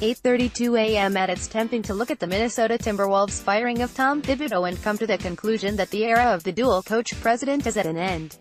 8:32 a.m. It's tempting to look at the Minnesota Timberwolves firing of Tom Thibodeau and come to the conclusion that the era of the dual-coach president is at an end.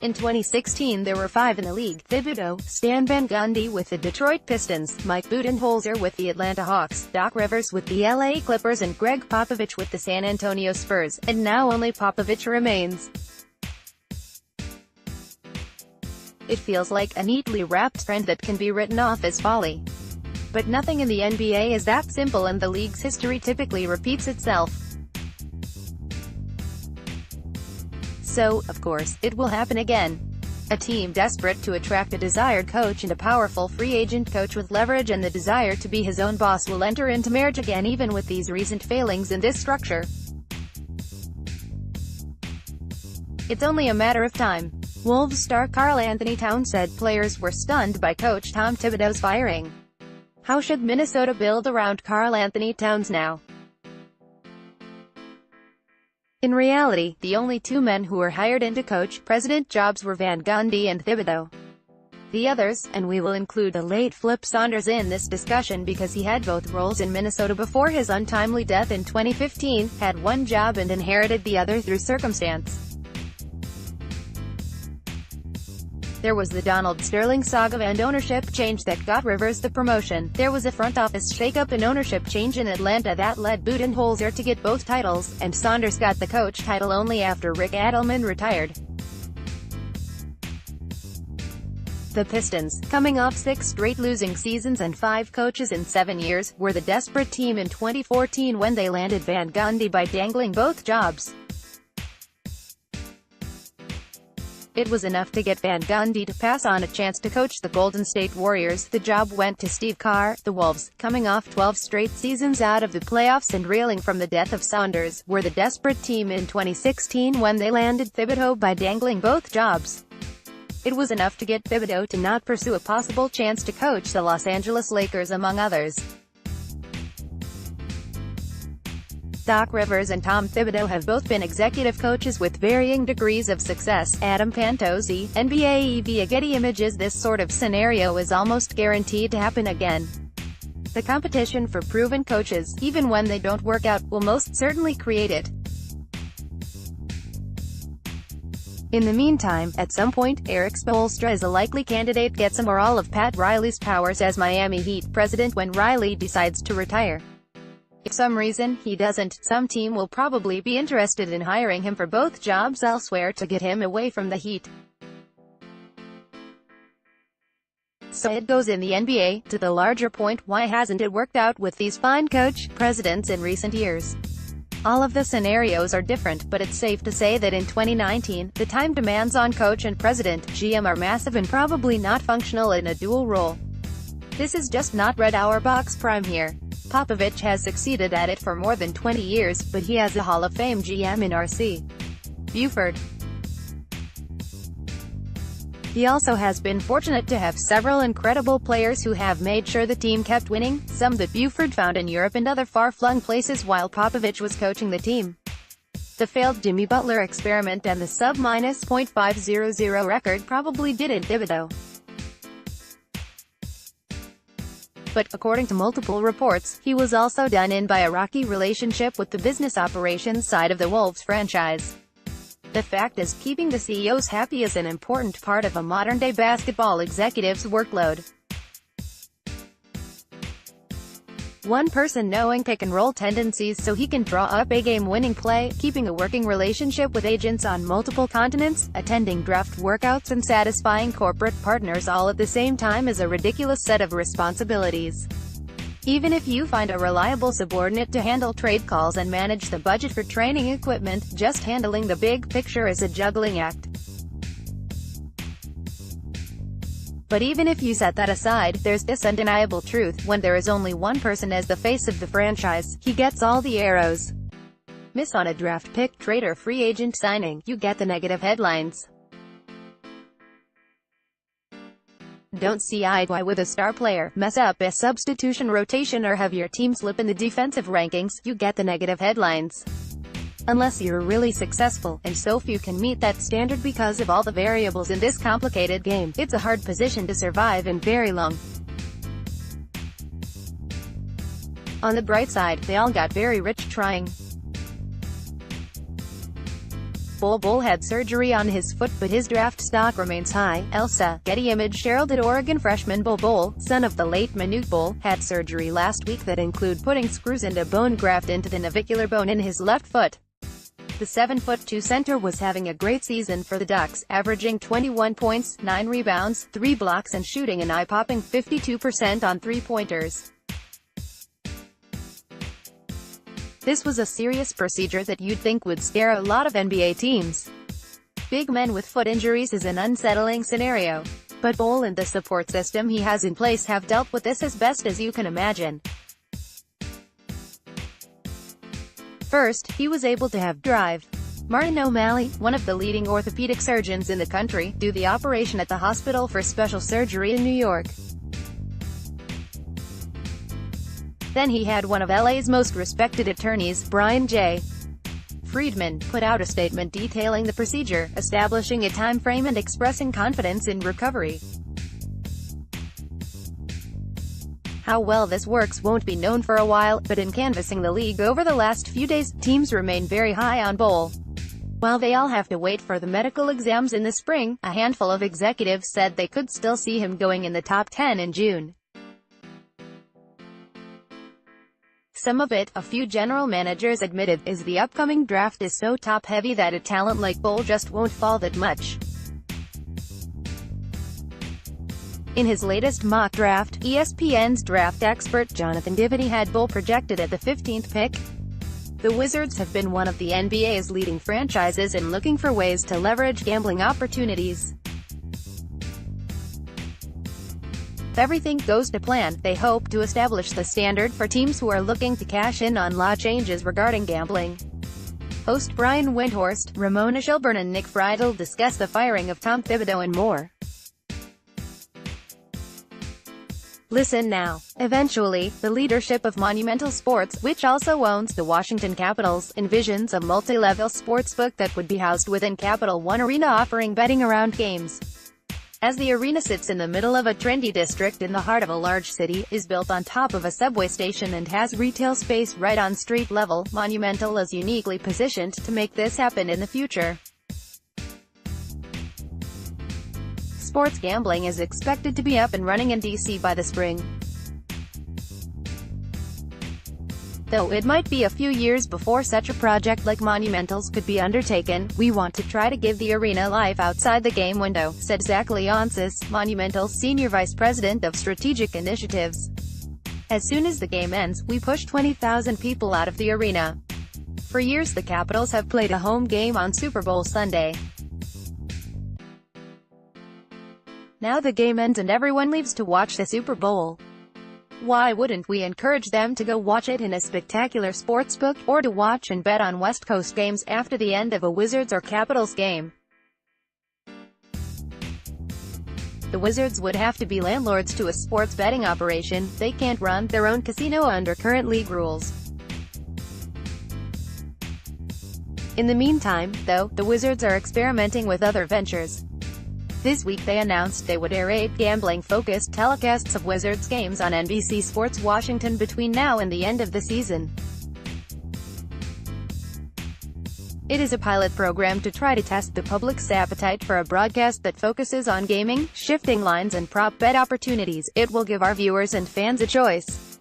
In 2016 there were 5 in the league: Thibodeau, Stan Van Gundy with the Detroit Pistons, Mike Budenholzer with the Atlanta Hawks, Doc Rivers with the LA Clippers and Gregg Popovich with the San Antonio Spurs, and now only Popovich remains. It feels like a neatly wrapped trend that can be written off as folly. But nothing in the NBA is that simple, and the league's history typically repeats itself. So, of course, it will happen again. A team desperate to attract a desired coach and a powerful free agent coach with leverage and the desire to be his own boss will enter into marriage again, even with these recent failings in this structure. It's only a matter of time. Wolves star Karl-Anthony Towns said players were stunned by coach Tom Thibodeau's firing. How should Minnesota build around Karl-Anthony Towns now? In reality, the only 2 men who were hired into coach-president jobs were Van Gundy and Thibodeau. The others, and we will include the late Flip Saunders in this discussion because he had both roles in Minnesota before his untimely death in 2015, had one job and inherited the other through circumstance. There was the Donald Sterling saga and ownership change that got Rivers the promotion. There was a front office shakeup and ownership change in Atlanta that led Budenholzer to get both titles, and Saunders got the coach title only after Rick Adelman retired. The Pistons, coming off 6 straight losing seasons and 5 coaches in 7 years, were the desperate team in 2014 when they landed Van Gundy by dangling both jobs. It was enough to get Van Gundy to pass on a chance to coach the Golden State Warriors. The job went to Steve Kerr. The Wolves, coming off 12 straight seasons out of the playoffs and reeling from the death of Saunders, were the desperate team in 2016 when they landed Thibodeau by dangling both jobs. It was enough to get Thibodeau to not pursue a possible chance to coach the Los Angeles Lakers, among others. Doc Rivers and Tom Thibodeau have both been executive coaches with varying degrees of success. Adam Fantozzi, NBA via Getty Images. This sort of scenario is almost guaranteed to happen again. The competition for proven coaches, even when they don't work out, will most certainly create it. In the meantime, at some point, Erik Spoelstra is a likely candidate. Get some or all of Pat Riley's powers as Miami Heat president when Riley decides to retire. If for some reason he doesn't, some team will probably be interested in hiring him for both jobs elsewhere to get him away from the Heat. So it goes in the NBA. To the larger point, why hasn't it worked out with these fine coach-presidents in recent years? All of the scenarios are different, but it's safe to say that in 2019, the time demands on coach and president, GM, are massive and probably not functional in a dual role. This is just not Red Auerbach's prime here. Popovich has succeeded at it for more than 20 years, but he has a Hall of Fame GM in R.C. Buford. He also has been fortunate to have several incredible players who have made sure the team kept winning, some that Buford found in Europe and other far-flung places while Popovich was coaching the team. The failed Jimmy Butler experiment and the sub-.500 record probably didn't Thibodeau. But, according to multiple reports, he was also done in by a rocky relationship with the business operations side of the Wolves franchise. The fact is, keeping the CEOs happy is an important part of a modern-day basketball executive's workload. One person knowing pick-and-roll tendencies so he can draw up a game-winning play, keeping a working relationship with agents on multiple continents, attending draft workouts and satisfying corporate partners all at the same time is a ridiculous set of responsibilities. Even if you find a reliable subordinate to handle trade calls and manage the budget for training equipment, just handling the big picture is a juggling act. But even if you set that aside, there's this undeniable truth: when there is only one person as the face of the franchise, he gets all the arrows. Miss on a draft pick, trade, or free agent signing, you get the negative headlines. Don't see eye to eye with a star player, mess up a substitution rotation, or have your team slip in the defensive rankings, you get the negative headlines. unless you're really successful, and so few can meet that standard because of all the variables in this complicated game. It's a hard position to survive in very long. On the bright side, they all got very rich trying. Bol had surgery on his foot, but his draft stock remains high. Elsa, Getty Image. heralded Oregon freshman Bol, son of the late Manute Bol, had surgery last week that include putting screws and a bone graft into the navicular bone in his left foot. The 7'2" center was having a great season for the Ducks, averaging 21 points, 9 rebounds, 3 blocks and shooting an eye-popping 52% on three-pointers. This was a serious procedure that you'd think would scare a lot of NBA teams. Big men with foot injuries is an unsettling scenario. But Bol and the support system he has in place have dealt with this as best as you can imagine. First, he was able to have Drive. Martin O'Malley, one of the leading orthopedic surgeons in the country, do the operation at the Hospital for Special Surgery in New York. Then he had one of LA's most respected attorneys, Brian J. Friedman, put out a statement detailing the procedure, establishing a time frame and expressing confidence in recovery. How well this works won't be known for a while, but in canvassing the league over the last few days, teams remain very high on Bol. While they all have to wait for the medical exams in the spring, a handful of executives said they could still see him going in the top 10 in June. Some of it, a few general managers admitted, is the upcoming draft is so top-heavy that a talent like Bol just won't fall that much. In his latest mock draft, ESPN's draft expert Jonathan Thibodeau had Bol projected at the 15th pick. The Wizards have been one of the NBA's leading franchises in looking for ways to leverage gambling opportunities. If everything goes to plan, they hope to establish the standard for teams who are looking to cash in on law changes regarding gambling. Host Brian Windhorst, Ramona Shelburne and Nick Friedel discuss the firing of Tom Thibodeau and more. Listen now. Eventually, the leadership of Monumental Sports, which also owns the Washington Capitals, envisions a multi-level sportsbook that would be housed within Capital One Arena offering betting around games. As the arena sits in the middle of a trendy district in the heart of a large city, is built on top of a subway station and has retail space right on street level, Monumental is uniquely positioned to make this happen in the future. Sports gambling is expected to be up and running in DC by the spring. Though it might be a few years before such a project like Monumental's could be undertaken, we want to try to give the arena life outside the game window, said Zach Leonsis, Monumental's Senior Vice President of Strategic Initiatives. As soon as the game ends, we push 20,000 people out of the arena. For years the Capitals have played a home game on Super Bowl Sunday. Now the game ends and everyone leaves to watch the Super Bowl. Why wouldn't we encourage them to go watch it in a spectacular sportsbook, or to watch and bet on West Coast games after the end of a Wizards or Capitals game? The Wizards would have to be landlords to a sports betting operation. They can't run their own casino under current league rules. In the meantime, though, the Wizards are experimenting with other ventures. This week they announced they would air 8 gambling-focused telecasts of Wizards games on NBC Sports Washington between now and the end of the season. It is a pilot program to try to test the public's appetite for a broadcast that focuses on gaming, shifting lines and prop bet opportunities. It will give our viewers and fans a choice.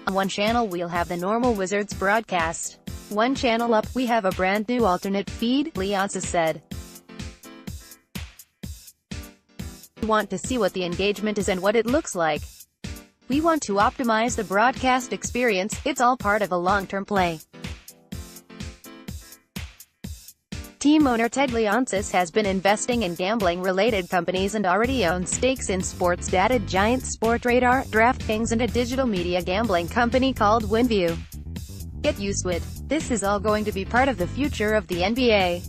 On one channel we'll have the normal Wizards broadcast. One channel up, we have a brand new alternate feed, Leonsis said. We want to see what the engagement is and what it looks like. We want to optimize the broadcast experience. It's all part of a long-term play. Team owner Ted Leonsis has been investing in gambling-related companies and already owns stakes in sports data giant Sportradar, DraftKings and a digital media gambling company called WinView. Get used to it. This is all going to be part of the future of the NBA.